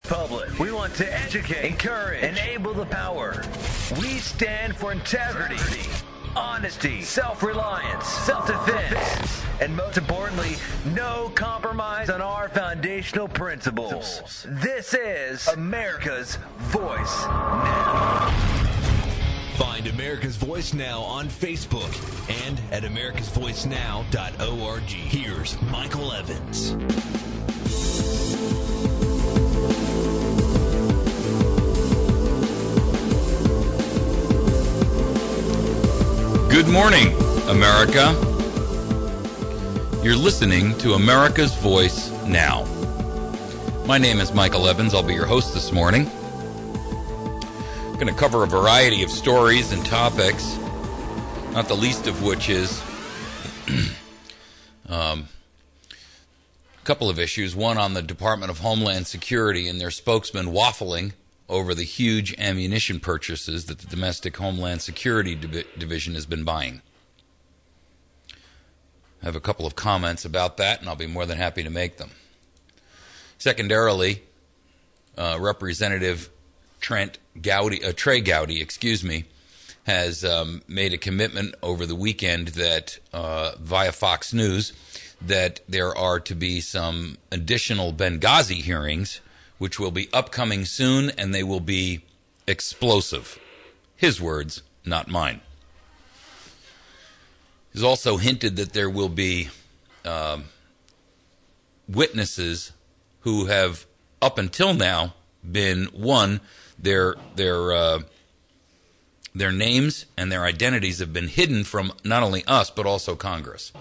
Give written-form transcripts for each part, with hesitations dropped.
Public. We want to educate, encourage, enable the power. We stand for integrity, honesty, self-reliance, self-defense, and most importantly, no compromise on our foundational principles. This is America's Voice Now. Find America's Voice Now on Facebook and at americasvoicenow.org. Here's Michael Evans. Good morning, America. You're listening to America's Voice Now. My name is Michael Evans. I'll be your host this morning. I'm going to cover a variety of stories and topics, not the least of which is a couple of issues. One on the Department of Homeland Security and their spokesman waffling over the huge ammunition purchases that the Domestic Homeland Security Division has been buying. I have a couple of comments about that, and I'll be more than happy to make them. Secondarily, Representative Trey Gowdy, has made a commitment over the weekend that via Fox News that there are to be some additional Benghazi hearings, which will be upcoming soon, and they will be explosive. His words, not mine. He's also hinted that there will be witnesses who have, up until now, been, one, their names and their identities have been hidden from not only us, but also Congress.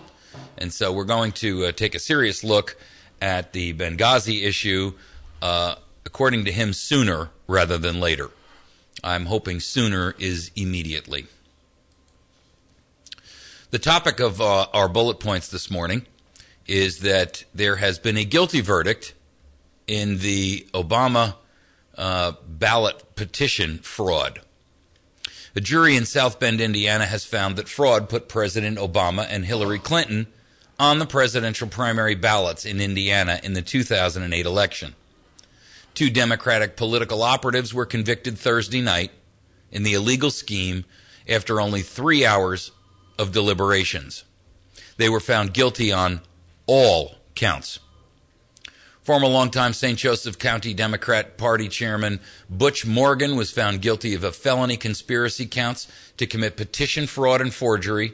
And so we're going to take a serious look at the Benghazi issue, according to him, sooner rather than later. I'm hoping sooner is immediately. The topic of our bullet points this morning is that there has been a guilty verdict in the Obama ballot petition fraud. A jury in South Bend, Indiana, has found that fraud put President Obama and Hillary Clinton on the presidential primary ballots in Indiana in the 2008 election. Two Democratic political operatives were convicted Thursday night in the illegal scheme after only 3 hours of deliberations. They were found guilty on all counts. Former longtime St. Joseph County Democrat Party Chairman Butch Morgan was found guilty of a felony conspiracy counts to commit petition fraud and forgery.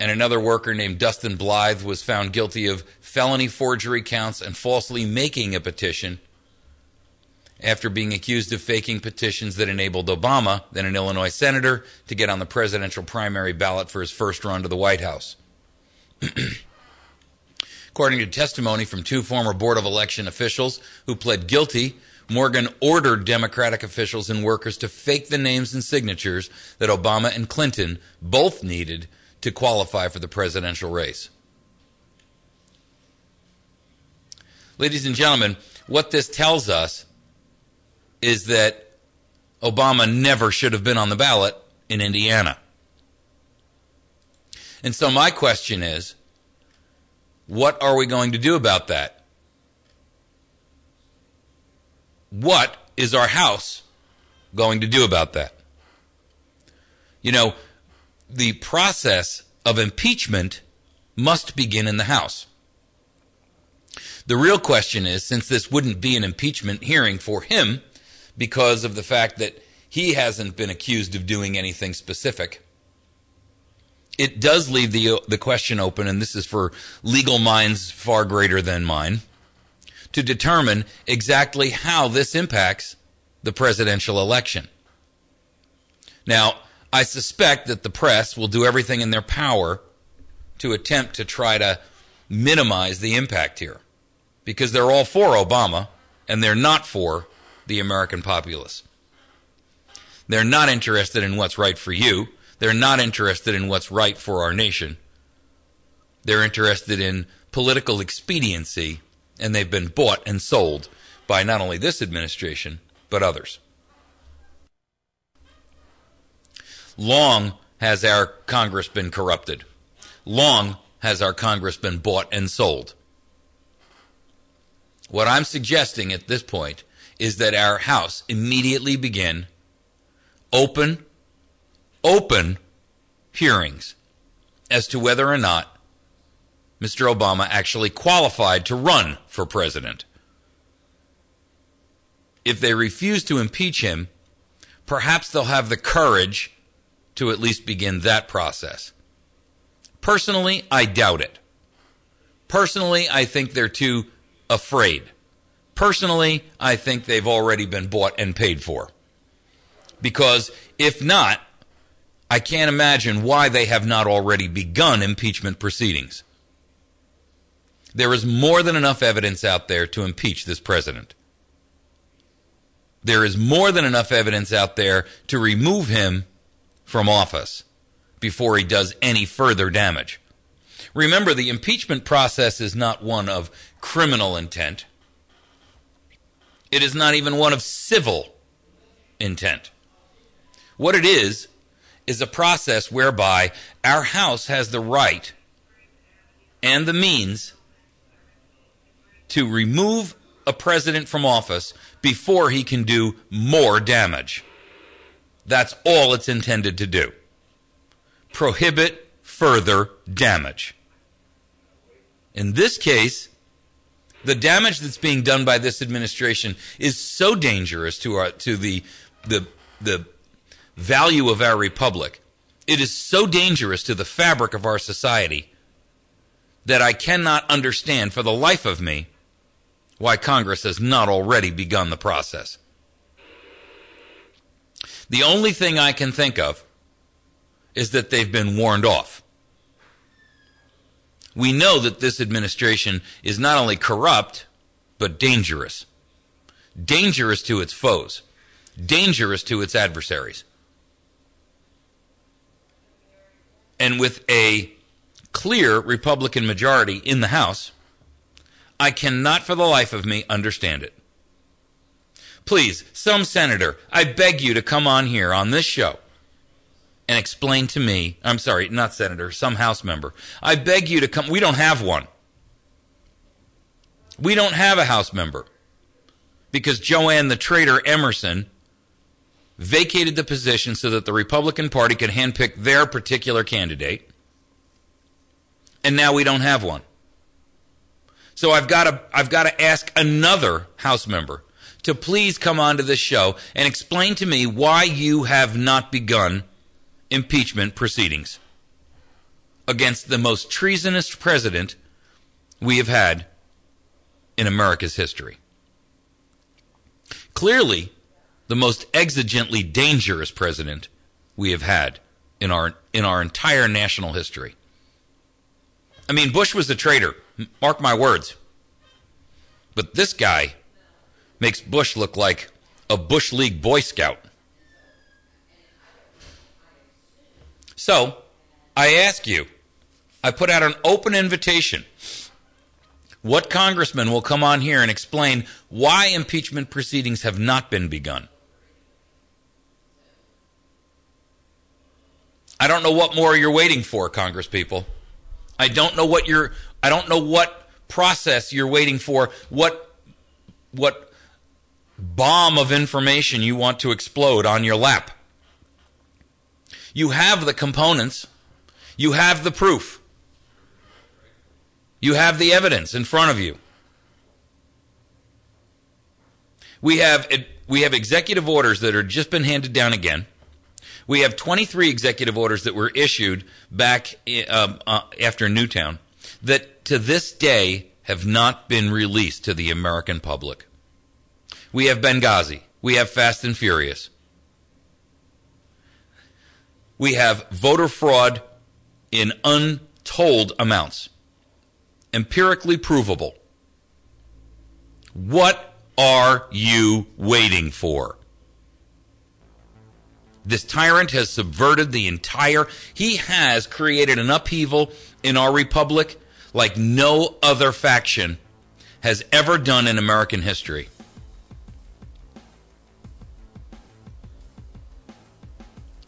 And another worker named Dustin Blythe was found guilty of felony forgery counts and falsely making a petition after being accused of faking petitions that enabled Obama, then an Illinois senator, to get on the presidential primary ballot for his first run to the White House. According to testimony from two former Board of Election officials who pled guilty, Morgan ordered Democratic officials and workers to fake the names and signatures that Obama and Clinton both needed to qualify for the presidential race. Ladies and gentlemen, what this tells us is that Obama never should have been on the ballot in Indiana. And so my question is, what are we going to do about that? What is our House going to do about that? You know, the process of impeachment must begin in the House. The real question is, since this wouldn't be an impeachment hearing for him because of the fact that he hasn't been accused of doing anything specific, it does leave the question open, and this is for legal minds far greater than mine, to determine exactly how this impacts the presidential election. Now, I suspect that the press will do everything in their power to attempt to try to minimize the impact here, because they're all for Obama and they're not for the American populace. They're not interested in what's right for you. They're not interested in what's right for our nation. They're interested in political expediency, and they've been bought and sold by not only this administration, but others. Long has our Congress been corrupted. Long has our Congress been bought and sold. What I'm suggesting at this point is that our House immediately begin open hearings as to whether or not Mr. Obama actually qualified to run for president. If they refuse to impeach him, perhaps they'll have the courage to at least begin that process. Personally, I doubt it. Personally, I think they're too afraid. Personally, I think they've already been bought and paid for. Because if not, I can't imagine why they have not already begun impeachment proceedings. There is more than enough evidence out there to impeach this president. There is more than enough evidence out there to remove him from office before he does any further damage. Remember, the impeachment process is not one of criminal intent. It is not even one of civil intent. What it is a process whereby our House has the right and the means to remove a president from office before he can do more damage. That's all it's intended to do. Prohibit further damage. In this case, the damage that's being done by this administration is so dangerous to the value of our republic. It is so dangerous to the fabric of our society that I cannot understand for the life of me why Congress has not already begun the process. The only thing I can think of is that they've been warned off. We know that this administration is not only corrupt, but dangerous. Dangerous to its foes. Dangerous to its adversaries. And with a clear Republican majority in the House, I cannot for the life of me understand it. Please, some senator, I beg you to come on here on this show and explain to me, I'm sorry, not senator, some House member. I beg you to come. We don't have one. We don't have a House member because Joanne the traitor Emerson vacated the position so that the Republican Party could handpick their particular candidate, and now we don't have one. So I've got to ask another House member to please come onto this show and explain to me why you have not begun impeachment proceedings against the most treasonous president we have had in America's history. Clearly, the most exigently dangerous president we have had in our entire national history. I mean, Bush was a traitor, mark my words. But this guy makes Bush look like a Bush League Boy Scout. So, I ask you, I put out an open invitation. What congressman will come on here and explain why impeachment proceedings have not been begun? I don't know what more you're waiting for, congresspeople. I don't know what process you're waiting for, what bomb of information you want to explode on your lap. You have the components. You have the proof. You have the evidence in front of you. We have executive orders that are just been handed down again. We have 23 executive orders that were issued back after Newtown that to this day have not been released to the American public. We have Benghazi. We have Fast and Furious. We have voter fraud in untold amounts, empirically provable. What are you waiting for? This tyrant has subverted he has created an upheaval in our republic like no other faction has ever done in American history.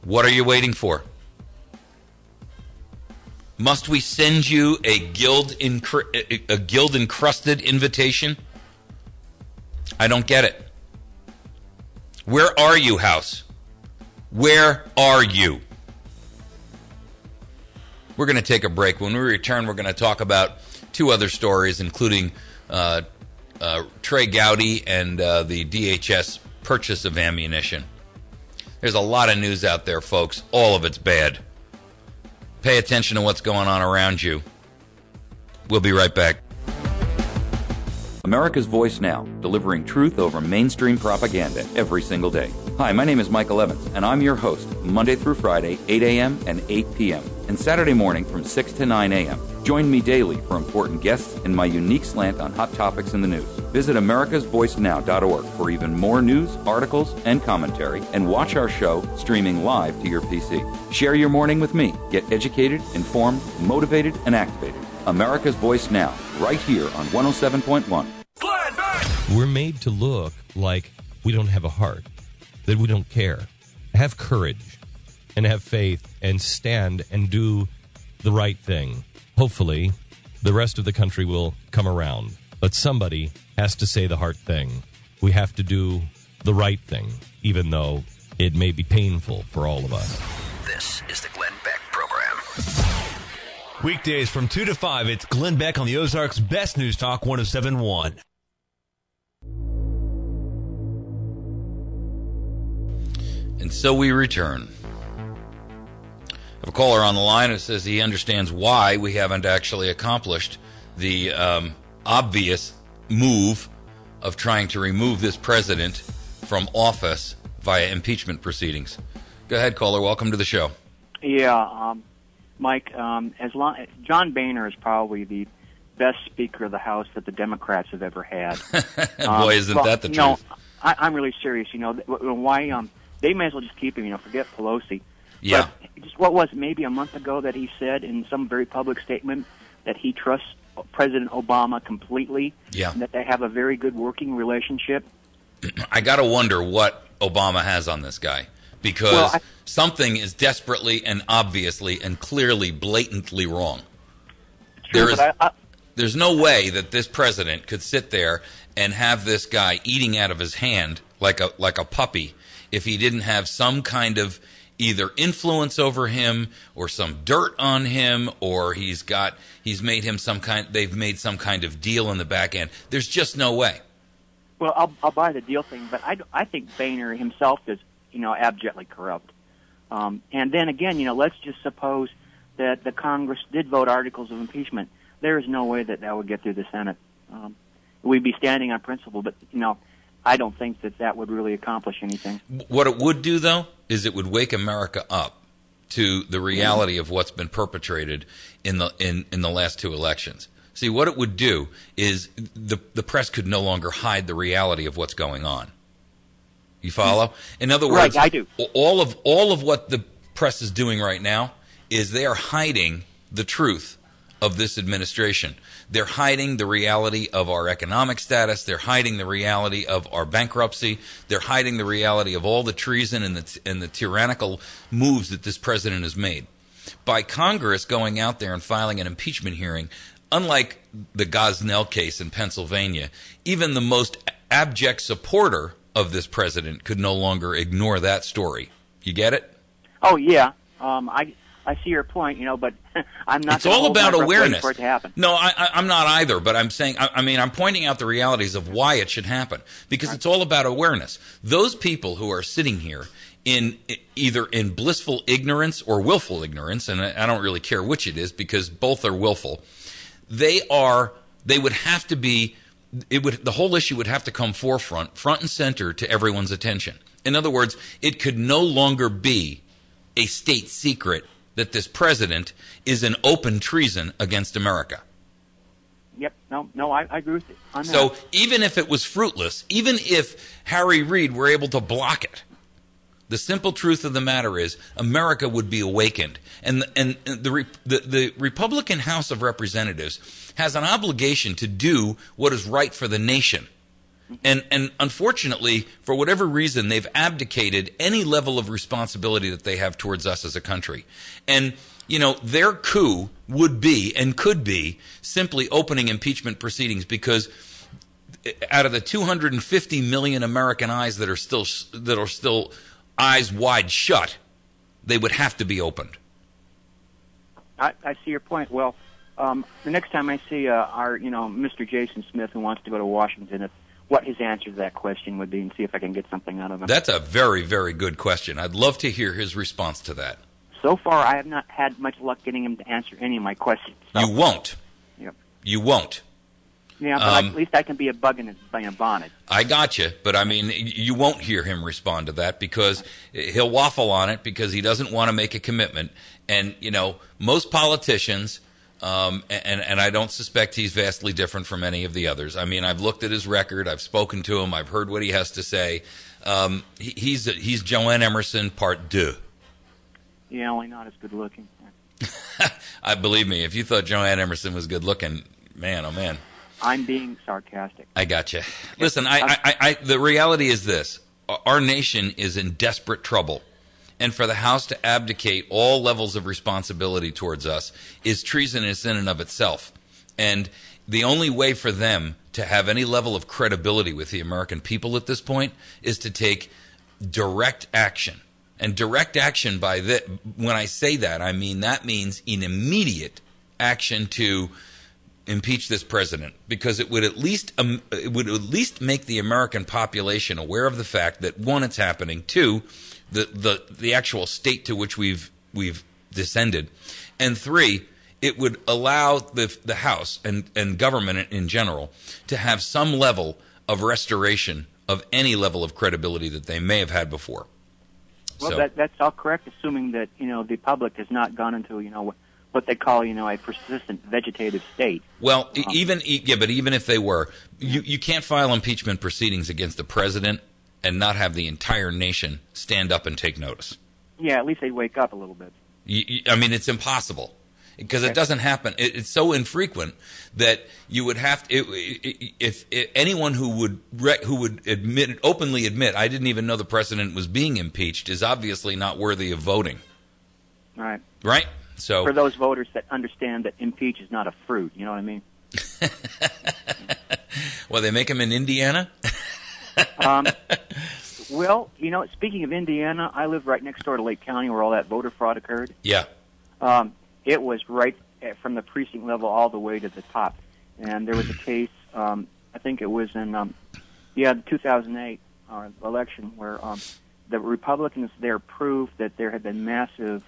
What are you waiting for? Must we send you a guild-encrusted invitation I don't get it. Where are you, House? Where are you? We're going to take a break. When we return, we're going to talk about two other stories, including Trey Gowdy and the DHS purchase of ammunition. There's a lot of news out there, folks. All of it's bad. Pay attention to what's going on around you. We'll be right back. America's Voice Now, delivering truth over mainstream propaganda every single day. Hi, my name is Michael Evans, and I'm your host, Monday through Friday, 8 a.m. and 8 p.m., and Saturday morning from 6 to 9 a.m. Join me daily for important guests and my unique slant on hot topics in the news. Visit americasvoicenow.org for even more news, articles, and commentary, and watch our show streaming live to your PC. Share your morning with me. Get educated, informed, motivated, and activated. America's Voice Now, right here on 107.1. We're made to look like we don't have a heart, that we don't care. Have courage and have faith and stand and do the right thing. Hopefully, the rest of the country will come around. But somebody has to say the hard thing. We have to do the right thing, even though it may be painful for all of us. This is the Glenn Beck Program. Weekdays from 2 to 5, it's Glenn Beck on the Ozarks' Best News Talk 107.1. And so we return. I have a caller on the line who says he understands why we haven't actually accomplished the obvious move of trying to remove this president from office via impeachment proceedings. Go ahead, caller. Welcome to the show. Yeah, Mike, John Boehner is probably the best Speaker of the House that the Democrats have ever had. Boy, isn't that the truth? No, I'm really serious. Why? They may as well just keep him. Forget Pelosi. Yeah. But just what was maybe a month ago that he said in some very public statement that he trusts President Obama completely. Yeah. And that they have a very good working relationship. I got to wonder what Obama has on this guy, because something is desperately and obviously and clearly blatantly wrong. True, There's no way that this president could sit there and have this guy eating out of his hand like a puppy if he didn't have some kind of either influence over him or some dirt on him, or they've made some kind of deal in the back end. There's just no way. Well, I'll buy the deal thing, but I think Boehner himself is, abjectly corrupt. And then again, let's just suppose that the Congress did vote articles of impeachment. There is no way that would get through the Senate. We'd be standing on principle, but, I don't think that would really accomplish anything. What it would do, though, is it would wake America up to the reality of what's been perpetrated in the last two elections. See, what it would do is the press could no longer hide the reality of what's going on. You follow? In other words, right, I do. All of what the press is doing right now is they are hiding the truth of this administration. They're hiding the reality of our economic status. They're hiding the reality of our bankruptcy. They're hiding the reality of all the treason and the tyrannical moves that this president has made. By Congress going out there and filing an impeachment hearing, unlike the Gosnell case in Pennsylvania, even the most abject supporter of this president could no longer ignore that story. You get it? Oh, yeah. I see your point, but I'm not. It's all about awareness. For it to happen. No, I'm not either. But I'm saying, I'm pointing out the realities of why it should happen, because it's all about awareness. Those people who are sitting here either in blissful ignorance or willful ignorance, and I don't really care which it is because both are willful. They would have to be. The whole issue would have to come front and center to everyone's attention. In other words, it could no longer be a state secret that this president is an open treason against America. Yep. No, I agree with you on that. So even if it was fruitless, even if Harry Reid were able to block it, the simple truth of the matter is America would be awakened. And the Republican House of Representatives has an obligation to do what is right for the nation. And unfortunately, for whatever reason, they've abdicated any level of responsibility that they have towards us as a country. And, their coup would be and could be simply opening impeachment proceedings, because out of the 250 million American eyes that are still eyes wide shut, they would have to be opened. I see your point. Well, the next time I see Mr. Jason Smith, who wants to go to Washington, what his answer to that question would be, and see if I can get something out of him. That's a very, very good question. I'd love to hear his response to that. So far, I have not had much luck getting him to answer any of my questions. So. You won't. Yep. You won't. Yeah, but at least I can be a bug in a bonnet. I got you, but I mean, you won't hear him respond to that because he'll waffle on it because he doesn't want to make a commitment. And, most politicians, and I don't suspect he's vastly different from any of the others. I mean, I've looked at his record. I've spoken to him. I've heard what he has to say. He's Joanne Emerson part deux. Yeah, only not as good looking. I believe me. If you thought Joanne Emerson was good looking, man, oh man. I'm being sarcastic. I gotcha. Listen, the reality is this. Our nation is in desperate trouble. And for the House to abdicate all levels of responsibility towards us is treasonous in and of itself. And the only way for them to have any level of credibility with the American people at this point is to take direct action. And direct action when I say that, I mean that means in immediate action to impeach this president, because it would at least make the American population aware of the fact that, one, it's happening, two, the actual state to which we've descended, and three, it would allow the House and government in general to have some level of restoration of any level of credibility that they may have had before. Well, So, that's all correct, assuming that the public has not gone into what they call a persistent vegetative state. well, even if they were, you can't file impeachment proceedings against the president and not have the entire nation stand up and take notice. Yeah, at least they'd wake up a little bit. I mean, it's impossible because it doesn't happen. It's so infrequent that you would have to, if anyone who would openly admit I didn't even know the president was being impeached is obviously not worthy of voting. Right. Right? So for those voters that understand that impeach is not a fruit, you know what I mean? Well, they make them in Indiana? Well, speaking of Indiana, I live right next door to Lake County where all that voter fraud occurred. Yeah. It was right from the precinct level all the way to the top. And there was a case, I think it was in the 2008 election where the Republicans there proved that there had been massive,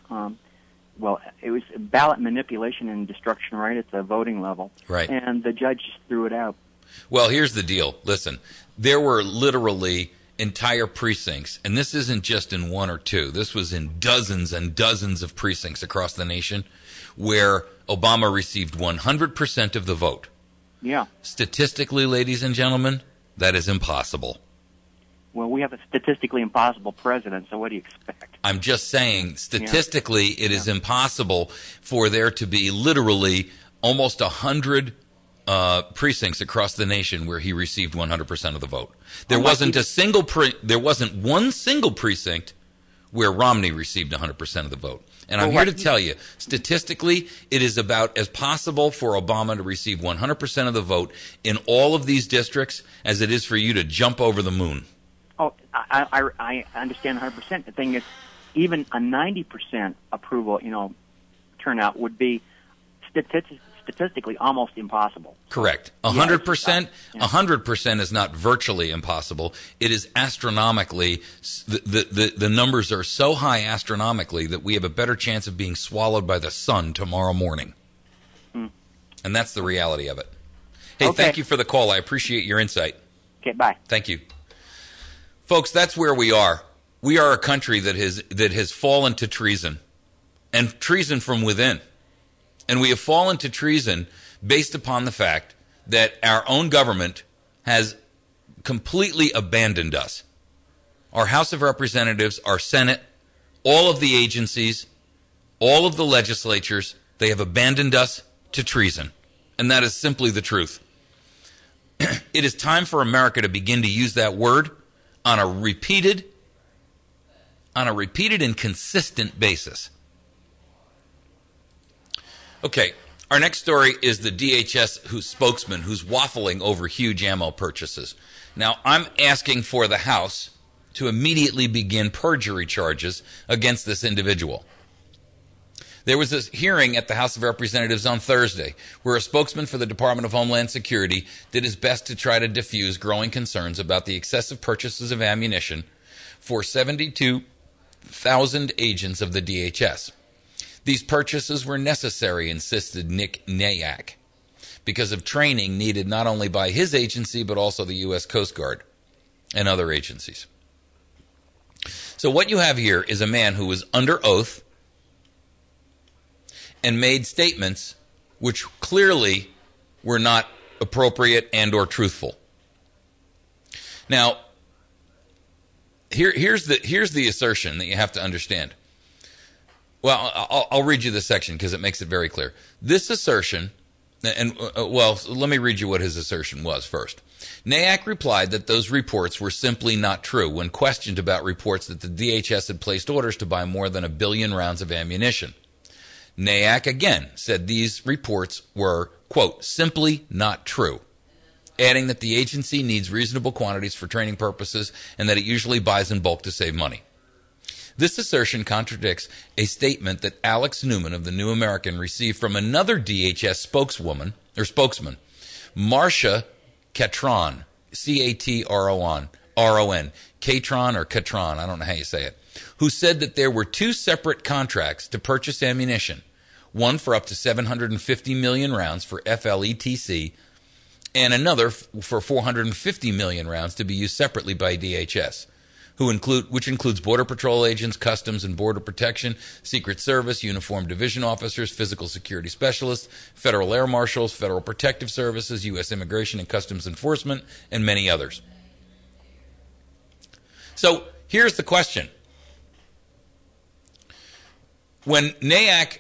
it was ballot manipulation and destruction right at the voting level. Right. And the judge just threw it out. Well, here's the deal. Listen, there were literally entire precincts, and this isn't just in one or two. This was in dozens and dozens of precincts across the nation where Obama received 100% of the vote. Yeah. Statistically, ladies and gentlemen, that is impossible. Well, we have a statistically impossible president, so what do you expect? I'm just saying, statistically, it is impossible for there to be literally almost 100 precincts across the nation where he received 100% of the vote. There wasn't one single precinct where Romney received 100% of the vote. And I'm here to tell you, statistically, it is about as possible for Obama to receive 100% of the vote in all of these districts as it is for you to jump over the moon. Oh, I understand 100%. The thing is, even a 90% approval, turnout would be statistically almost impossible. Correct. 100%. 100% is not virtually impossible. It is astronomically. The numbers are so high astronomically that we have a better chance of being swallowed by the sun tomorrow morning. And that's the reality of it. Hey, Thank you for the call. I appreciate your insight. Okay, bye. Thank you. Folks, that's where we are. We are a country that has fallen to treason, and treason from within. And we have fallen to treason based upon the fact that our own government has completely abandoned us. Our House of Representatives, our Senate, all of the agencies, all of the legislatures, they have abandoned us to treason. And that is simply the truth. It is time for America to begin to use that word on a repeated and consistent basis. Okay, Our next story is the DHS spokesman who's waffling over huge ammo purchases. Now, I'm asking for the House to immediately begin perjury charges against this individual. There was a hearing at the House of Representatives on Thursday where a spokesman for the Department of Homeland Security did his best to try to diffuse growing concerns about the excessive purchases of ammunition for 72,000 agents of the DHS. These purchases were necessary, insisted Nick Nayak, because of training needed not only by his agency but also the U.S. Coast Guard and other agencies. So what you have here is a man who was under oath and made statements which clearly were not appropriate and or truthful. Now, here's the assertion that you have to understand. Well, I'll read you the section because it makes it very clear. This assertion, let me read you what his assertion was first. Nayak replied that those reports were simply not true when questioned about reports that the DHS had placed orders to buy more than 1 billion rounds of ammunition. Nayak again said these reports were, quote, simply not true, adding that the agency needs reasonable quantities for training purposes and that it usually buys in bulk to save money. This assertion contradicts a statement that Alex Newman of the New American received from another DHS spokesman, Marcia Catron, C-A-T-R-O-N, Catron or Catron, I don't know how you say it, who said that there were 2 separate contracts to purchase ammunition, one for up to 750 million rounds for FLETC, and another for 450 million rounds to be used separately by DHS, which includes Border Patrol agents, Customs and Border Protection, Secret Service, Uniformed Division Officers, Physical Security Specialists, Federal Air Marshals, Federal Protective Services, U.S. Immigration and Customs Enforcement, and many others. So here's the question. When Nayak,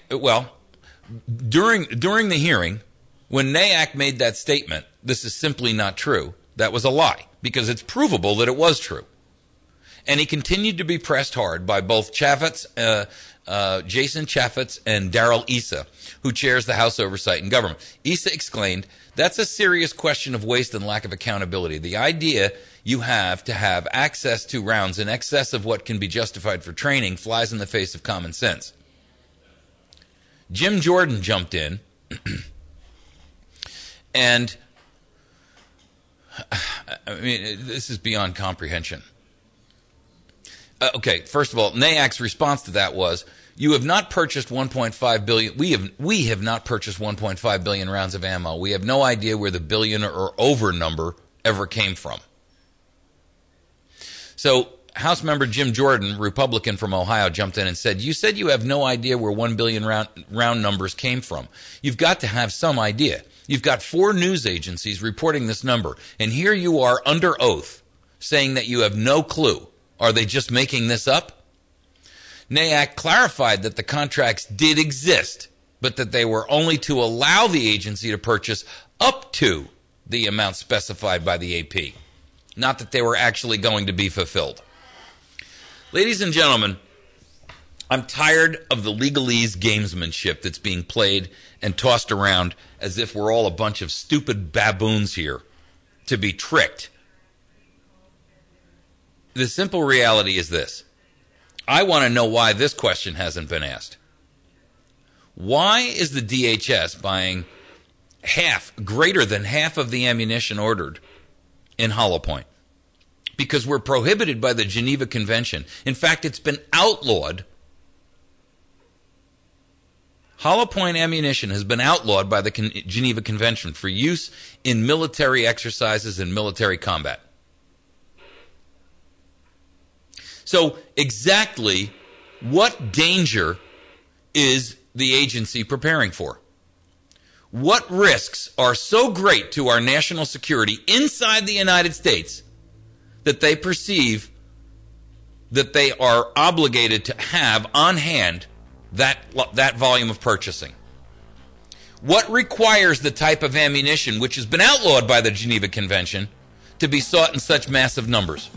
during the hearing, when Nayak made that statement, this is simply not true, that was a lie, because it's provable that it was true. And he continued to be pressed hard by both Chaffetz, Jason Chaffetz and Darrell Issa, who chairs the House Oversight and Government. Issa exclaimed, "That's a serious question of waste and lack of accountability. The idea you have to have access to rounds in excess of what can be justified for training flies in the face of common sense." Jim Jordan jumped in, and I mean, this is beyond comprehension. Okay, first of all, Nayak's response to that was, "You have not purchased 1.5 billion. We have not purchased 1.5 billion rounds of ammo. We have no idea where the billion or over number ever came from." So House member Jim Jordan, Republican from Ohio, jumped in and said, "You said you have no idea where 1 billion round numbers came from. You've got to have some idea. You've got 4 news agencies reporting this number, and here you are under oath saying that you have no clue. Are they just making this up?" Nayak clarified that the contracts did exist, but that they were only to allow the agency to purchase up to the amount specified by the AP, not that they were actually going to be fulfilled. Ladies and gentlemen, I'm tired of the legalese gamesmanship that's being played and tossed around as if we're all a bunch of stupid baboons here to be tricked. The simple reality is this. I want to know why this question hasn't been asked. Why is the DHS buying greater than half of the ammunition ordered in Hollow Point? Because we're prohibited by the Geneva Convention. In fact, it's been outlawed. Hollow Point ammunition has been outlawed by the Geneva Convention for use in military exercises and military combat. So exactly what danger is the agency preparing for? What risks are so great to our national security inside the United States that they perceive that they are obligated to have on hand that volume of purchasing? What requires the type of ammunition which has been outlawed by the Geneva Convention to be sought in such massive numbers?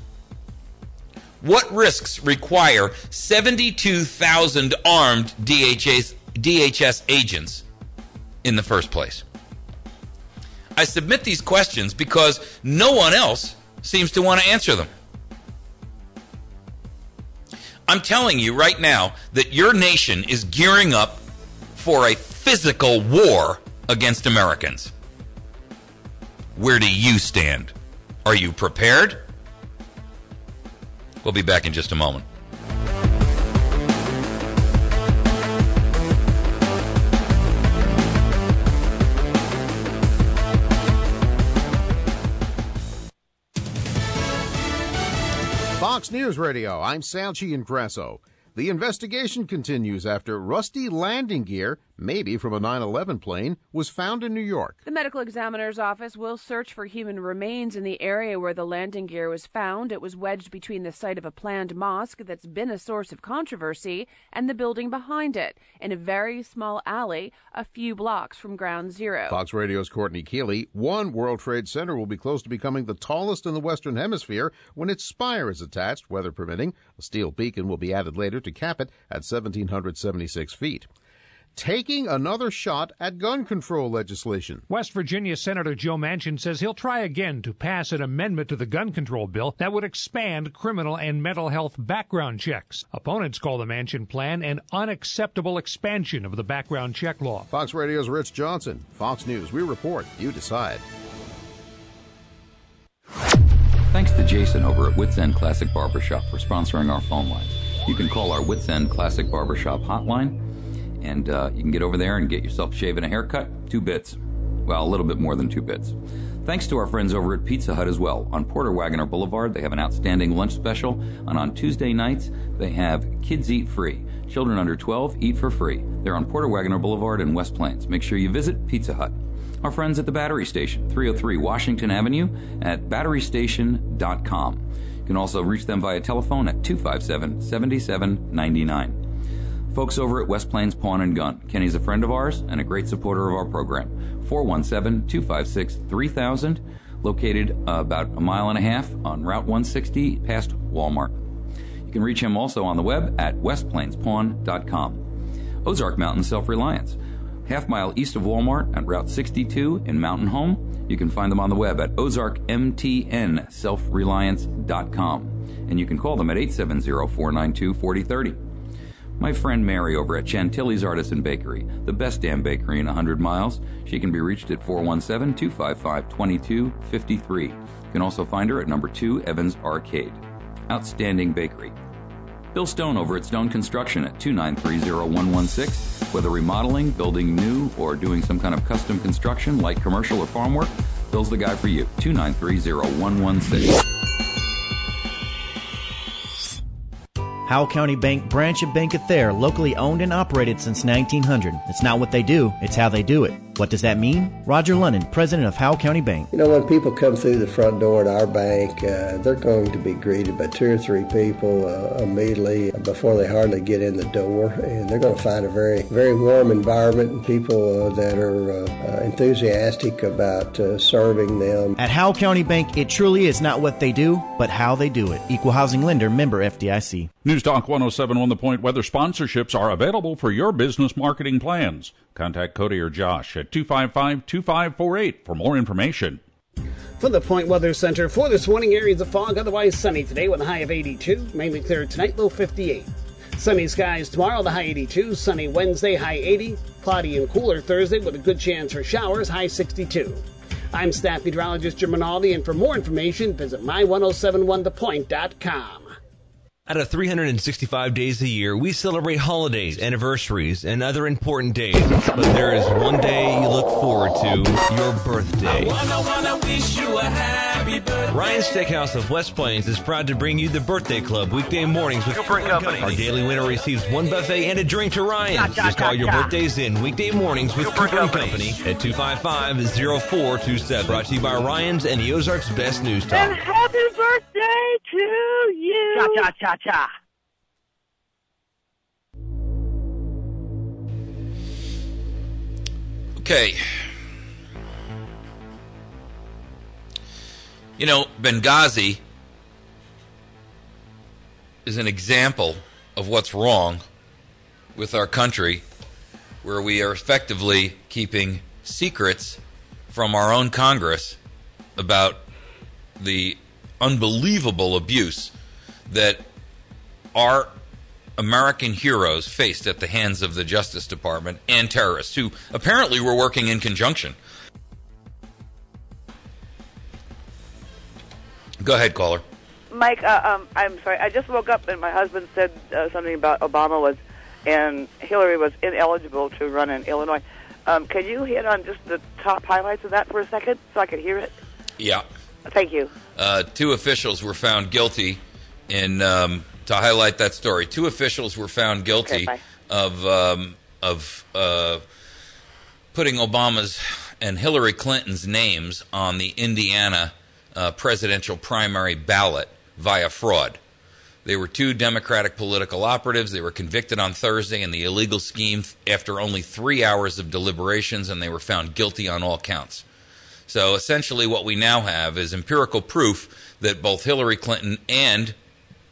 What risks require 72,000 armed DHS agents in the first place? I submit these questions because no one else seems to want to answer them. I'm telling you right now that your nation is gearing up for a physical war against Americans. Where do you stand? Are you prepared? We'll be back in just a moment. Fox News Radio, I'm Sal Giangrasso. The investigation continues after rusty landing gear, maybe from a 9/11 plane, was found in New York. The medical examiner's office will search for human remains in the area where the landing gear was found. It was wedged between the site of a planned mosque that's been a source of controversy and the building behind it, in a very small alley a few blocks from Ground Zero. Fox Radio's Courtney Keeley. One World Trade Center will be close to becoming the tallest in the Western Hemisphere when its spire is attached, weather permitting. A steel beacon will be added later to cap it at 1,776 feet. Taking another shot at gun control legislation. West Virginia Senator Joe Manchin says he'll try again to pass an amendment to the gun control bill that would expand criminal and mental health background checks. Opponents call the Manchin plan an unacceptable expansion of the background check law. Fox Radio's Rich Johnson. Fox News, we report, you decide. Thanks to Jason over at Wits End Classic Barbershop for sponsoring our phone lines. You can call our Wits End Classic Barbershop hotline, and you can get over there and get yourself a shave and a haircut. 2 bits. Well, a little bit more than 2 bits. Thanks to our friends over at Pizza Hut as well. On Porter Wagoner Boulevard, they have an outstanding lunch special, and on Tuesday nights, they have Kids Eat Free. Children under 12 eat for free. They're on Porter Wagoner Boulevard in West Plains. Make sure you visit Pizza Hut. Our friends at the Battery Station, 303 Washington Avenue at batterystation.com. You can also reach them via telephone at 257-7799. Folks over at West Plains Pawn and Gun. Kenny's a friend of ours and a great supporter of our program. 417-256-3000, located about a mile and a half on Route 160 past Walmart. You can reach him also on the web at westplainspawn.com. Ozark Mountain Self-Reliance. Half-mile east of Walmart at Route 62 in Mountain Home. You can find them on the web at ozarkmtnselfreliance.com. And you can call them at 870-492-4030. My friend Mary over at Chantilly's Artisan Bakery, the best damn bakery in 100 miles. She can be reached at 417-255-2253. You can also find her at number 2 Evans Arcade. Outstanding bakery. Bill Stone over at Stone Construction at 2930116. Whether remodeling, building new, or doing some kind of custom construction like commercial or farm work, Bill's the guy for you. 2930116. Howell County Bank branch of Bank of Thayer, locally owned and operated since 1900. It's not what they do, it's how they do it. What does that mean? Roger London, president of Howell County Bank. You know, when people come through the front door at our bank, they're going to be greeted by 2 or 3 people immediately before they hardly get in the door. And they're going to find a very, very warm environment and people that are enthusiastic about serving them. At Howell County Bank, it truly is not what they do, but how they do it. Equal Housing Lender, member FDIC. News Talk 107 on The Point weather sponsorships are available for your business marketing plans. Contact Cody or Josh at 255-2548 for more information. From the Point Weather Center for this morning, areas of fog, otherwise sunny today with a high of 82. Mainly clear tonight, low 58. Sunny skies tomorrow, the high 82. Sunny Wednesday, high 80. Cloudy and cooler Thursday with a good chance for showers, high 62. I'm staff meteorologist Jim Rinaldi, and for more information, visit my1071thepoint.com. Out of 365 days a year, we celebrate holidays, anniversaries, and other important days. But there is one day you look forward to, your birthday. I wish you a happy birthday. Ryan's Steakhouse of West Plains is proud to bring you the Birthday Club weekday mornings with Cooper & Company. Our daily winner receives 1 buffet and a drink to Ryan's. Just call your birthdays in weekday mornings with Cooper & Company at 255-0427. Brought to you by Ryan's and the Ozarks Best News Talk. And happy birthday to you. Cha-cha-cha-cha. Okay. You know, Benghazi is an example of what's wrong with our country where we are effectively keeping secrets from our own Congress about the unbelievable abuse that our American heroes faced at the hands of the Justice Department and terrorists who apparently were working in conjunction. Go ahead, caller. Mike, I'm sorry. I just woke up and my husband said something about Obama and Hillary was ineligible to run in Illinois. Can you hit on just the top highlights of that for a second so I could hear it? Yeah. Thank you. 2 officials were found guilty in, to highlight that story, 2 officials were found guilty of putting Obama's and Hillary Clinton's names on the Indiana presidential primary ballot via fraud. They were 2 Democratic political operatives. They were convicted on Thursday in the illegal scheme after only 3 hours of deliberations, and they were found guilty on all counts. So essentially what we now have is empirical proof that both Hillary Clinton and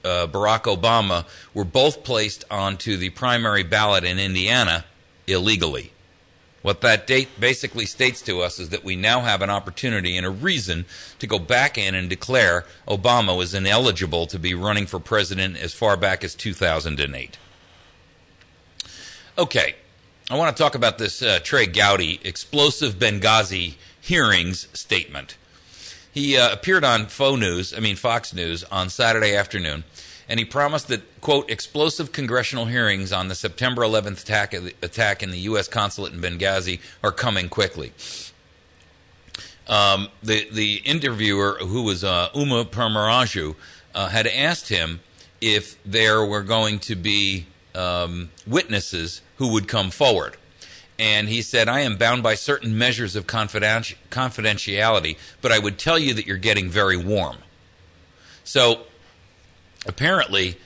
Barack Obama were both placed onto the primary ballot in Indiana illegally. What that date basically states to us is that we now have an opportunity and a reason to go back in and declare Obama was ineligible to be running for president as far back as 2008. Okay, I want to talk about this Trey Gowdy explosive Benghazi hearings statement. He appeared on Fox News on Saturday afternoon, and he promised that, quote, explosive congressional hearings on the September 11th attack in the U.S. consulate in Benghazi are coming quickly. The interviewer, who was Uma Permaraju, had asked him if there were going to be witnesses who would come forward. And he said, I am bound by certain measures of confidentiality, but I would tell you that you're getting very warm. So apparently,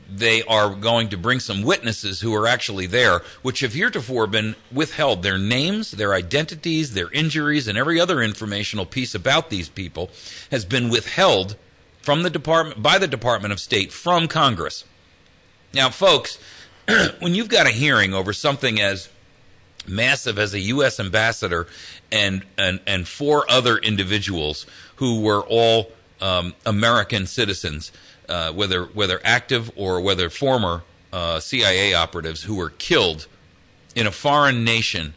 they are going to bring some witnesses who are actually there, which have heretofore been withheld. Their names, their identities, their injuries, and every other informational piece about these people has been withheld from the by the Department of State from Congress. Now, folks, when you've got a hearing over something as massive as a U.S. ambassador and 4 other individuals who were all American citizens, whether active or whether former CIA operatives who were killed in a foreign nation,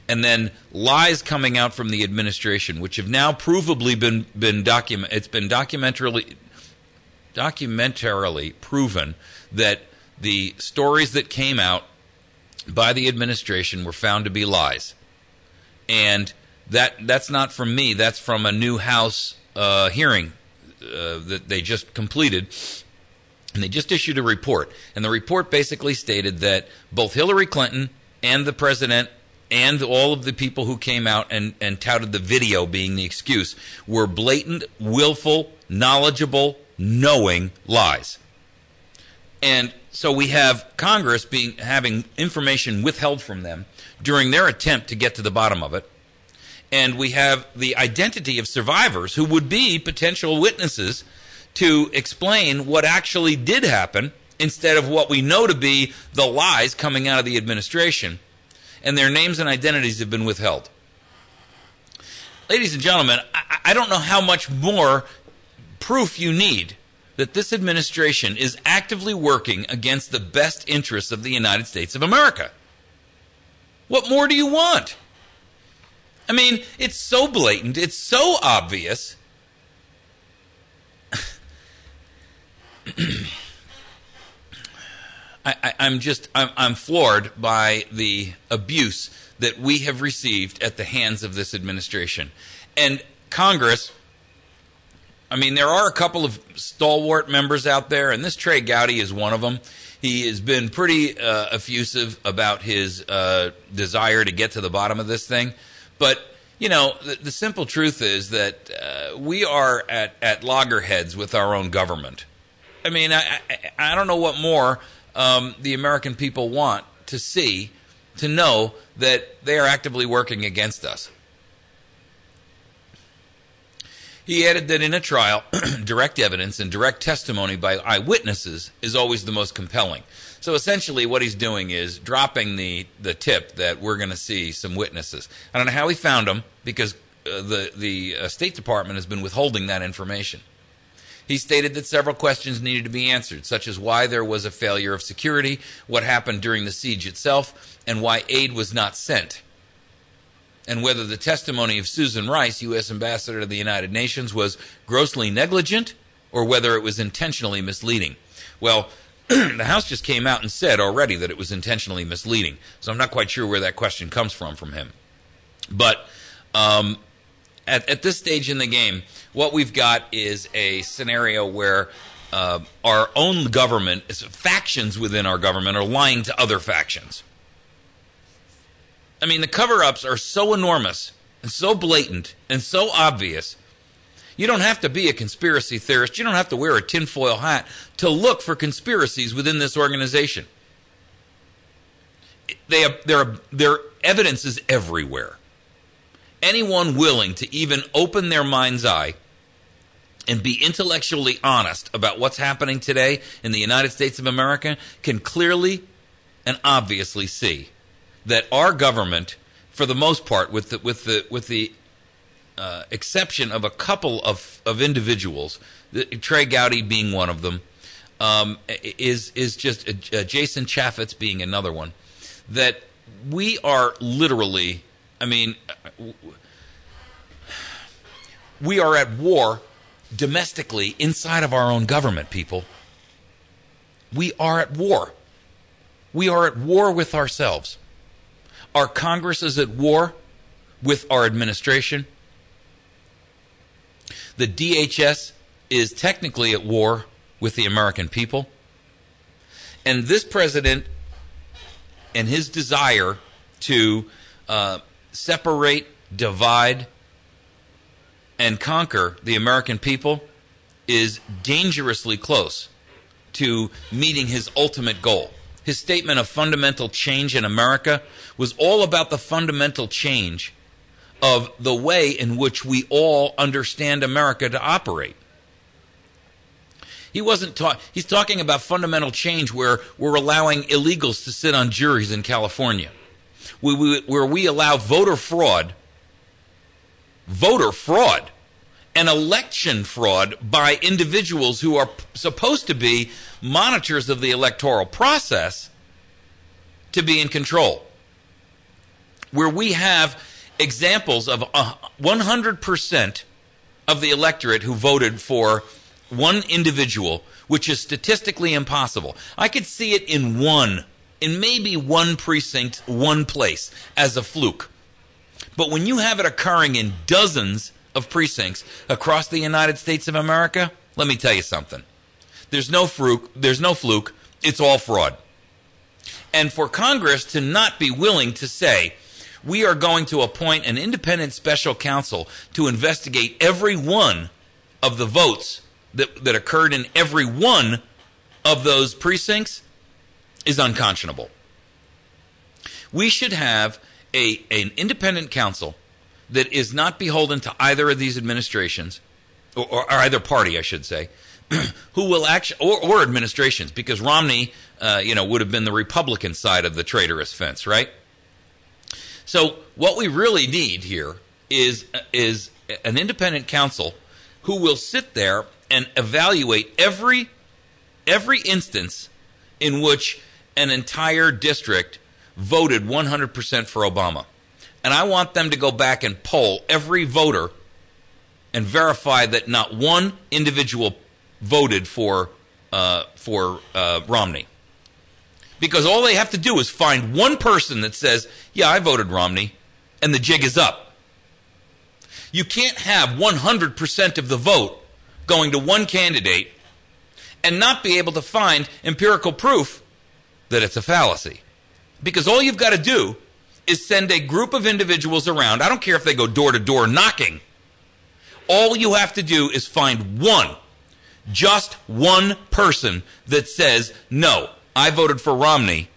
and then lies coming out from the administration, which have now provably been documented. It's been documentarily proven that the stories that came out by the administration were found to be lies, and that's not from me. That's from a new House hearing that they just completed, and they just issued a report. And the report basically stated that both Hillary Clinton and the president and all of the people who came out and touted the video being the excuse were blatant, willful, knowledgeable, knowing lies. And so we have Congress having information withheld from them during their attempt to get to the bottom of it. And we have the identity of survivors who would be potential witnesses to explain what actually did happen instead of what we know to be the lies coming out of the administration. And their names and identities have been withheld. Ladies and gentlemen, I don't know how much more proof you need that this administration is actively working against the best interests of the United States of America. What more do you want? I mean, it's so blatant, it's so obvious. I'm floored by the abuse that we have received at the hands of this administration. And Congress, I mean, there are a couple of stalwart members out there, and this Trey Gowdy is one of them. He has been pretty effusive about his desire to get to the bottom of this thing. But, you know, the simple truth is that we are at loggerheads with our own government. I mean, I don't know what more the American people want to see, to know that they are actively working against us. He added that in a trial, direct evidence and direct testimony by eyewitnesses is always the most compelling. So essentially what he's doing is dropping the tip that we're going to see some witnesses. I don't know how he found them, because the State Department has been withholding that information. He stated that several questions needed to be answered, such as why there was a failure of security, what happened during the siege itself, and why aid was not sent, and whether the testimony of Susan Rice, U.S. Ambassador to the United Nations, was grossly negligent or whether it was intentionally misleading. Well, the House just came out and said already that it was intentionally misleading, so I'm not quite sure where that question comes from him. But at this stage in the game, what we've got is a scenario where our own government, factions within our government, are lying to other factions. I mean, the cover-ups are so enormous and so blatant and so obvious. You don't have to be a conspiracy theorist. You don't have to wear a tinfoil hat to look for conspiracies within this organization. Their evidence is everywhere. Anyone willing to even open their mind's eye and be intellectually honest about what's happening today in the United States of America can clearly and obviously see that our government, for the most part, with the exception of a couple of individuals, Trey Gowdy being one of them, is just Jason Chaffetz being another one, that we are literally, I mean, we are at war domestically inside of our own government, people. We are at war. We are at war with ourselves. Our Congress is at war with our administration. The DHS is technically at war with the American people. And this president and his desire to separate, divide, and conquer the American people is dangerously close to meeting his ultimate goal. His statement of fundamental change in America was all about the fundamental change of the way in which we all understand America to operate. He's talking about fundamental change where we're allowing illegals to sit on juries in California, where we allow voter fraud, and election fraud by individuals who are supposed to be monitors of the electoral process to be in control. Where we have examples of 100% of the electorate who voted for one individual, which is statistically impossible. I could see it in maybe one precinct, one place, as a fluke. But when you have it occurring in dozens of precincts across the United States of America, let me tell you something. There's no fluke, it's all fraud. And for Congress to not be willing to say, we are going to appoint an independent special counsel to investigate every one of the votes that occurred in every one of those precincts, is unconscionable. We should have an independent counsel that is not beholden to either of these administrations, or either party, I should say, who will actually, or administrations, because Romney, would have been the Republican side of the traitorous fence, right? So what we really need here is an independent counsel who will sit there and evaluate every instance in which an entire district voted 100% for Obama. And I want them to go back and poll every voter and verify that not one individual voted for Romney. Because all they have to do is find one person that says, yeah, I voted Romney, and the jig is up. You can't have 100% of the vote going to one candidate and not be able to find empirical proof that it's a fallacy. Because all you've got to do is send a group of individuals around. I don't care if they go door to door knocking. All you have to do is find just one person that says, no, I voted for Romney,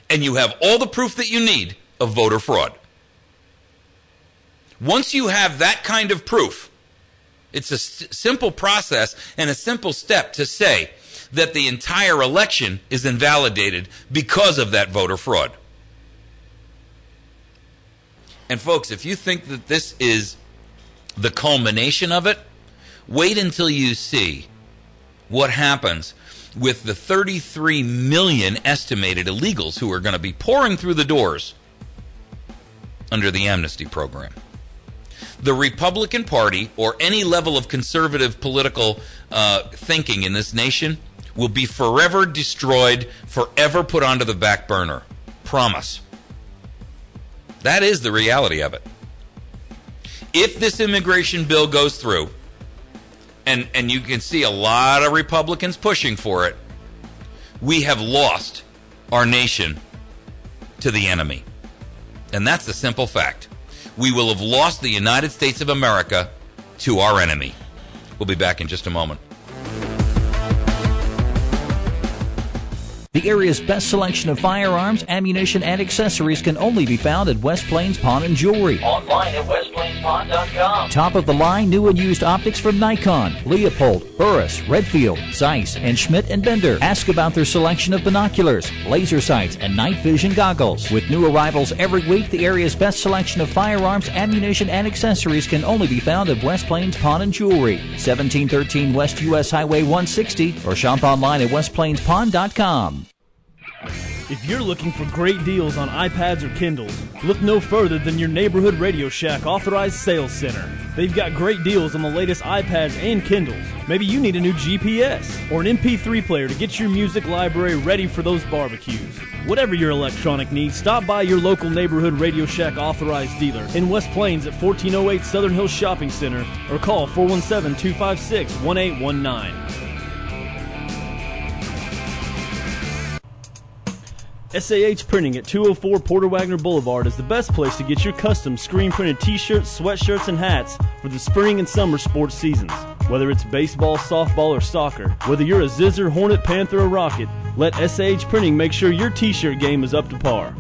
and you have all the proof that you need of voter fraud. Once you have that kind of proof, It's a simple process and a simple step to say that the entire election is invalidated because of that voter fraud. And folks, if you think that this is the culmination of it, wait until you see what happens with the 33 million estimated illegals who are going to be pouring through the doors under the amnesty program. The Republican Party, or any level of conservative political thinking in this nation, will be forever destroyed, forever put onto the back burner. Promise. That is the reality of it. If this immigration bill goes through, and you can see a lot of Republicans pushing for it, we have lost our nation to the enemy. And that's the simple fact. We will have lost the United States of America to our enemy. We'll be back in just a moment. The area's best selection of firearms, ammunition, and accessories can only be found at West Plains Pawn and Jewelry. Online at westplainspawn.com. Top of the line, new and used optics from Nikon, Leopold, Burris, Redfield, Zeiss, and Schmidt & Bender. Ask about their selection of binoculars, laser sights, and night vision goggles. With new arrivals every week, the area's best selection of firearms, ammunition, and accessories can only be found at West Plains Pawn and Jewelry, 1713 West US Highway 160, or shop online at westplainspawn.com. If you're looking for great deals on iPads or Kindles, look no further than your neighborhood Radio Shack authorized sales center. They've got great deals on the latest iPads and Kindles. Maybe you need a new GPS or an MP3 player to get your music library ready for those barbecues. Whatever your electronic needs, stop by your local neighborhood Radio Shack authorized dealer in West Plains at 1408 Southern Hills Shopping Center, or call 417-256-1819. SAH Printing at 204 Porter Wagner Boulevard is the best place to get your custom screen-printed t-shirts, sweatshirts, and hats for the spring and summer sports seasons. Whether it's baseball, softball, or soccer, whether you're a Zizzer, Hornet, Panther, or Rocket, let SAH Printing make sure your t-shirt game is up to par.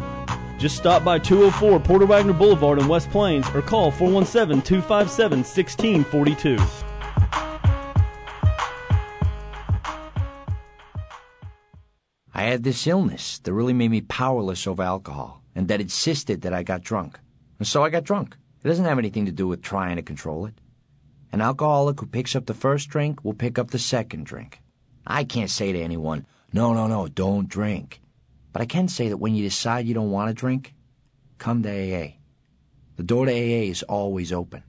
Just stop by 204 Porter Wagner Boulevard in West Plains or call 417-257-1642. I had this illness that really made me powerless over alcohol, and that insisted that I got drunk. And so I got drunk. It doesn't have anything to do with trying to control it. An alcoholic who picks up the first drink will pick up the second drink. I can't say to anyone, no, don't drink. But I can say that when you decide you don't want to drink, come to AA. The door to AA is always open.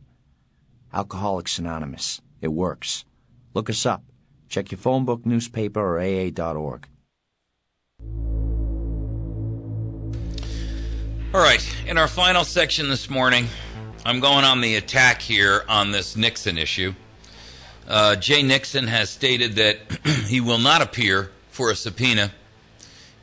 Alcoholics Anonymous. It works. Look us up. Check your phone book, newspaper, or AA.org. All right, in our final section this morning, I'm going on the attack here on this Nixon issue. Jay Nixon has stated that he will not appear for a subpoena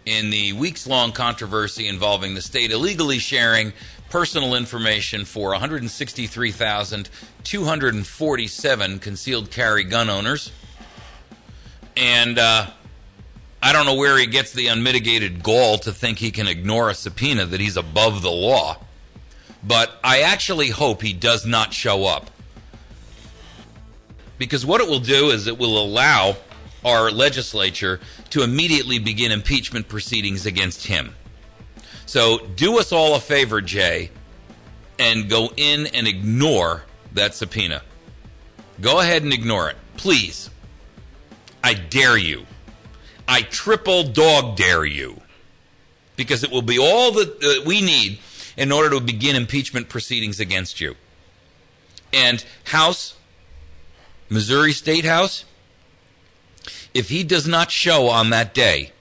in the weeks-long controversy involving the state illegally sharing personal information for 163,247 concealed carry gun owners. And I don't know where he gets the unmitigated gall to think he can ignore a subpoena, that he's above the law. But I actually hope he does not show up. Because what it will do is it will allow our legislature to immediately begin impeachment proceedings against him. So do us all a favor, Jay, and go in and ignore that subpoena. Go ahead and ignore it, please. I dare you. I triple dog dare you, because it will be all that we need in order to begin impeachment proceedings against you. And House, Missouri State House, if he does not show on that day,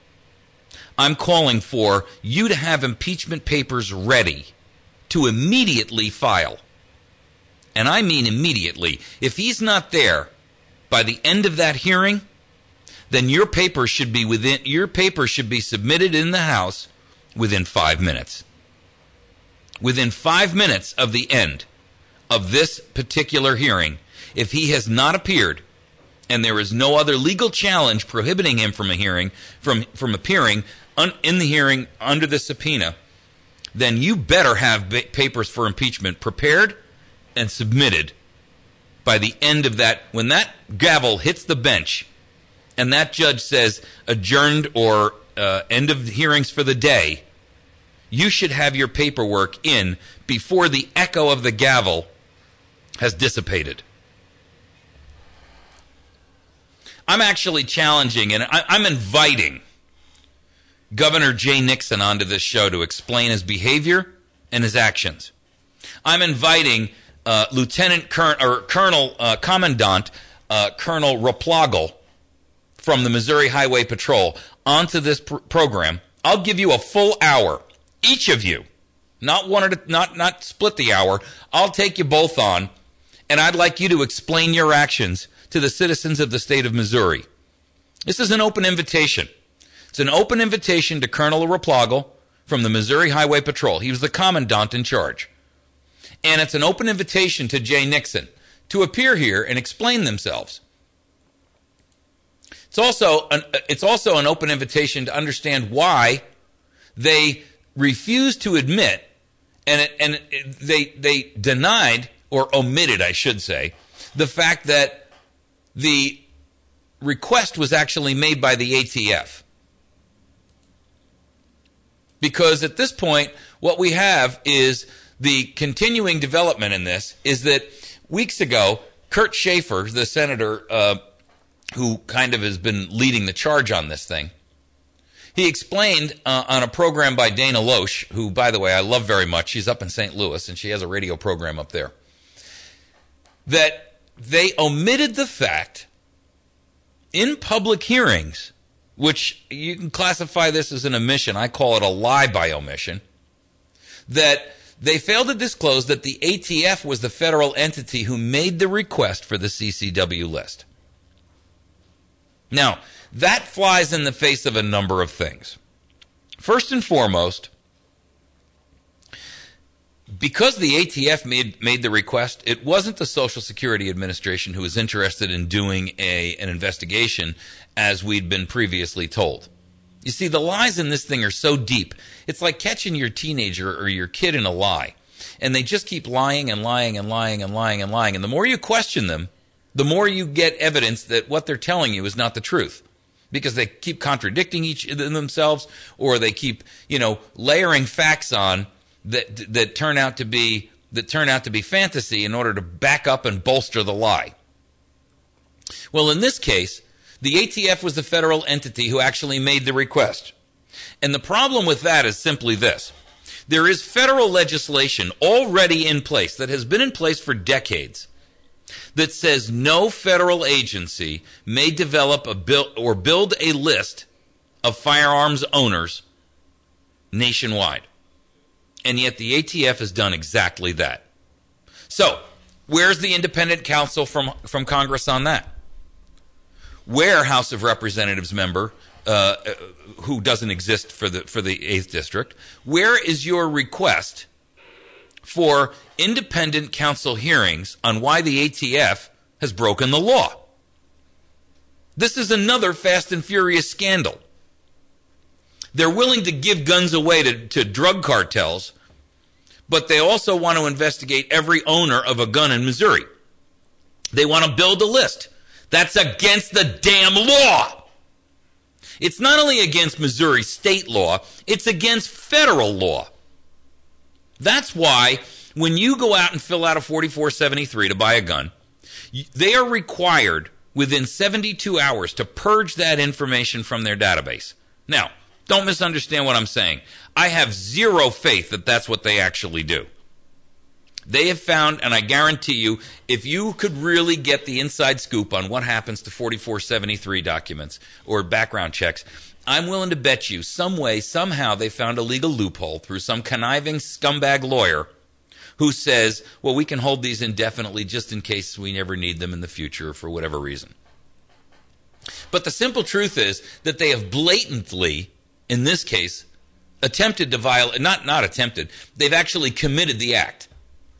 I'm calling for you to have impeachment papers ready to immediately file. And I mean immediately. If he's not there by the end of that hearing, then your paper should be submitted in the House within 5 minutes. Within 5 minutes of the end of this particular hearing, if he has not appeared, and there is no other legal challenge prohibiting him from appearing in the hearing under the subpoena, then you better have papers for impeachment prepared and submitted by the end of that, when that gavel hits the bench and that judge says adjourned or end of hearings for the day, you should have your paperwork in before the echo of the gavel has dissipated. I'm actually challenging and I'm inviting Governor Jay Nixon onto this show to explain his behavior and his actions. I'm inviting Colonel Commandant Colonel Raplagle from the Missouri Highway Patrol onto this program. I'll give you a full hour, each of you, not split the hour. I'll take you both on, and I'd like you to explain your actions to the citizens of the state of Missouri. This is an open invitation. It's an open invitation to Colonel Raplagle from the Missouri Highway Patrol. He was the commandant in charge. And it's an open invitation to Jay Nixon to appear here and explain themselves. It's also an open invitation to understand why they refused to admit, and they denied, or omitted, I should say, the fact that the request was actually made by the ATF. Because at this point, what we have is the continuing development in this is that weeks ago, Kurt Schaefer, the senator who kind of has been leading the charge on this thing, he explained on a program by Dana Loesch, who, by the way, I love very much. She's up in St. Louis, and she has a radio program up there, that they omitted the fact in public hearings, which you can classify this as an omission, I call it a lie by omission, that they failed to disclose that the ATF was the federal entity who made the request for the CCW list. Now, that flies in the face of a number of things. First and foremost, because the ATF made the request, it wasn't the Social Security Administration who was interested in doing an investigation as we'd been previously told. You see, the lies in this thing are so deep. It's like catching your teenager or your kid in a lie. And they just keep lying and lying and lying and lying and lying. And the more you question them, the more you get evidence that what they're telling you is not the truth. Because they keep contradicting each of themselves, or they keep, layering facts on that turn out to be fantasy in order to back up and bolster the lie. Well, in this case, the ATF was the federal entity who actually made the request. And the problem with that is simply this. There is federal legislation already in place that has been in place for decades that says no federal agency may develop or build a list of firearms owners nationwide. And yet the ATF has done exactly that. So, where's the Independent Counsel from Congress on that? Where House of Representatives member, who doesn't exist for the 8th District, where is your request for independent counsel hearings on why the ATF has broken the law? This is another Fast and Furious scandal. They're willing to give guns away to drug cartels, but they also want to investigate every owner of a gun in Missouri. They want to build a list. That's against the damn law. It's not only against Missouri state law, it's against federal law. That's why when you go out and fill out a 4473 to buy a gun, they are required within 72 hours to purge that information from their database. Now, don't misunderstand what I'm saying. I have zero faith that that's what they actually do. They have found, and I guarantee you, if you could really get the inside scoop on what happens to 4473 documents or background checks, I'm willing to bet you some way, somehow they found a legal loophole through some conniving scumbag lawyer who says, well, we can hold these indefinitely just in case we never need them in the future for whatever reason. But the simple truth is that they have blatantly, in this case, attempted to violate, not attempted, they've actually committed the act.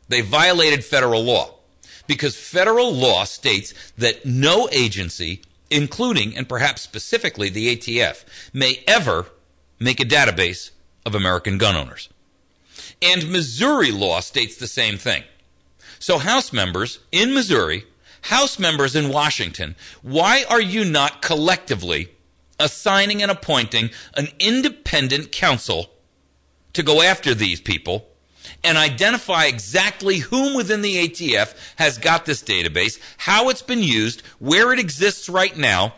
They violated federal law because federal law states that no agency, including and perhaps specifically the ATF, may ever make a database of American gun owners. And Missouri law states the same thing. So House members in Missouri House members in Washington, why are you not collectively assigning and appointing an independent counsel to go after these people and identify exactly whom within the ATF has got this database, how it's been used, where it exists right now,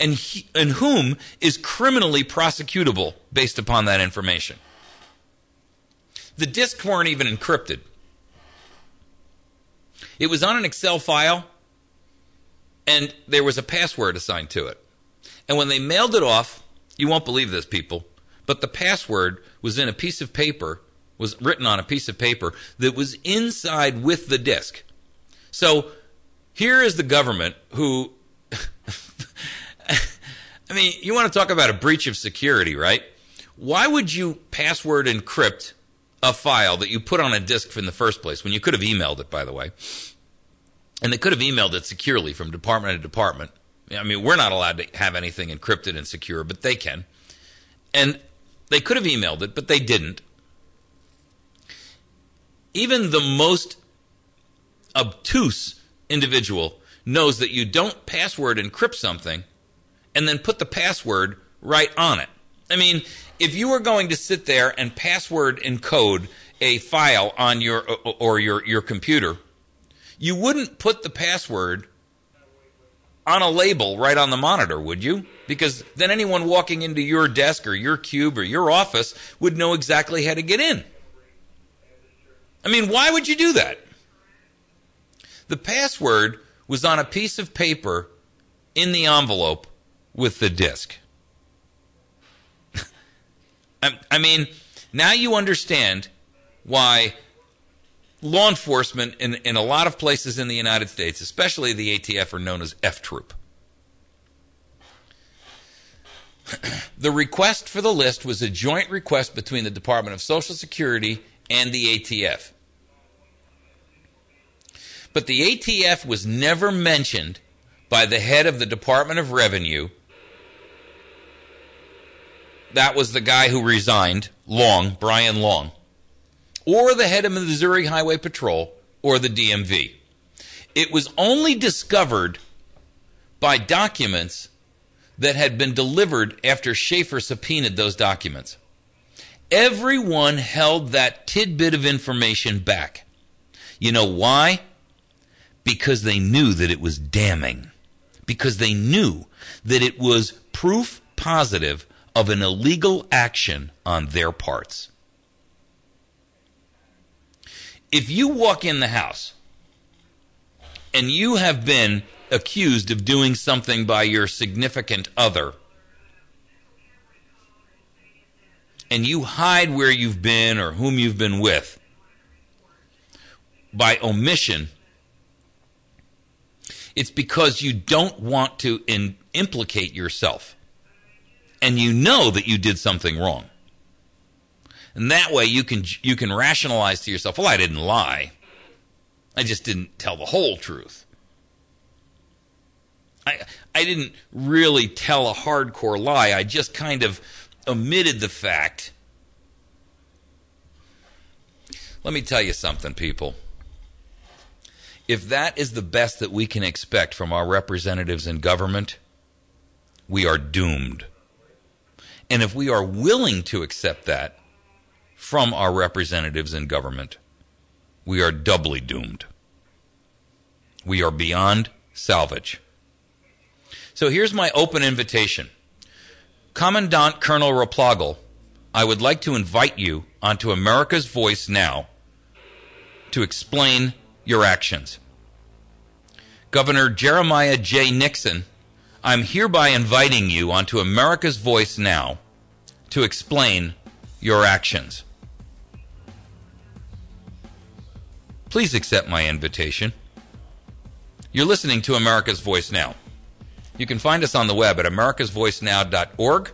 and whom is criminally prosecutable based upon that information? The disks weren't even encrypted. It was on an Excel file, and there was a password assigned to it. And when they mailed it off, you won't believe this, people, but the password was in a piece of paper, was written on a piece of paper that was inside with the disk. So here is the government who, I mean, you want to talk about a breach of security, right? Why would you password encrypt a file that you put on a disk in the first place when you could have emailed it, by the way? And they could have emailed it securely from department to department. I mean, we're not allowed to have anything encrypted and secure, but they can. And they could have emailed it, but they didn't. Even the most obtuse individual knows that you don't password encrypt something and then put the password right on it. I mean, if you were going to sit there and password encode a file on your computer, you wouldn't put the password on a label right on the monitor, would you? Because then anyone walking into your desk or your cube or your office would know exactly how to get in. I mean, why would you do that? The password was on a piece of paper in the envelope with the disk. I mean, now you understand why law enforcement in a lot of places in the United States, especially the ATF, are known as F-Troop. The request for the list was a joint request between the Department of Social Security and the ATF. But the ATF was never mentioned by the head of the Department of Revenue. That was the guy who resigned, Brian Long, or the head of the Missouri Highway Patrol, or the DMV. It was only discovered by documents that had been delivered after Schaefer subpoenaed those documents. Everyone held that tidbit of information back. You know why? Because they knew that it was damning. Because they knew that it was proof positive of an illegal action on their parts. If you walk in the house and you have been accused of doing something by your significant other, and you hide where you've been or whom you've been with by omission, it's because you don't want to implicate yourself. And you know that you did something wrong. And that way you can rationalize to yourself, well, I didn't lie. I just didn't tell the whole truth. I didn't really tell a hardcore lie. I just kind of omitted the fact. Let me tell you something, people. If that is the best that we can expect from our representatives in government, we are doomed. And if we are willing to accept that from our representatives in government, we are doubly doomed. We are beyond salvage. So here's my open invitation. Commandant Colonel Raplagal, I would like to invite you onto America's Voice Now to explain your actions. Governor Jeremiah J. Nixon, I'm hereby inviting you onto America's Voice Now to explain your actions. Please accept my invitation. You're listening to America's Voice Now. You can find us on the web at americasvoicenow.org,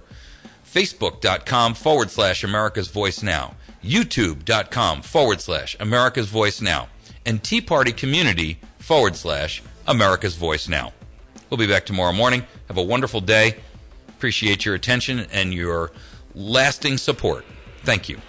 facebook.com/America's Voice Now, youtube.com/America's Voice Now, and teapartycommunity/America's Voice Now. We'll be back tomorrow morning. Have a wonderful day. Appreciate your attention and your lasting support. Thank you.